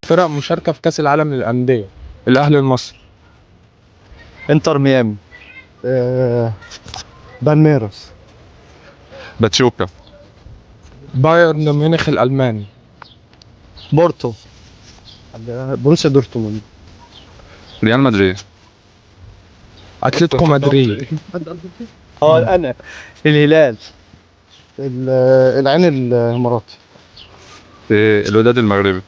فرق مشاركة في كأس العالم للأندية. الأهلي المصري. انتر ميامي. بالميراس. باتشوكا. بايرن ميونخ الألماني. بورتو. بروسيا دورتموند. ريال مدريد. أتلتيكو مدريد. انا الهلال. العين الاماراتي. الوداد المغربي.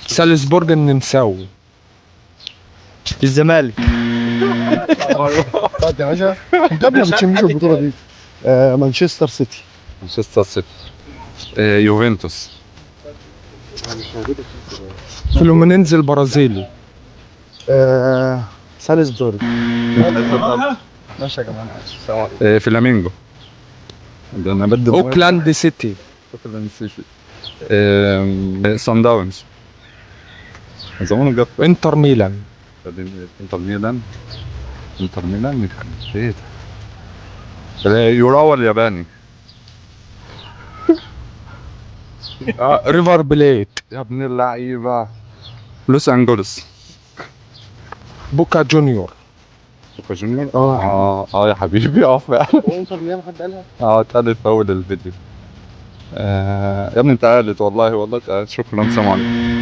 سالزبورج النمساوي. الزمالك. يا باشا انت قبل ما بتشمش البطوله دي. مانشستر سيتي. مانشستر سيتي. يوفنتوس. فلومينينز البرازيلي. سالزبورج. ماشي يا جماعه. فلامينجو. ده انا بدي أوكلاند سيتي. سان داونز. زمان جت إنتر ميلان. انتر ميلان. نسيت. يوراوا الياباني. ريفر بليت. يا ابن اللعيبه. لوس انجلوس. بوكا جونيور. بوكا جونيور. يا حبيبي فعلا. انتر ميامي حد قالها؟ اتقالت في اول الفيديو. يا ابني انت قالت والله اتقالت. شكرا سلام عليكم.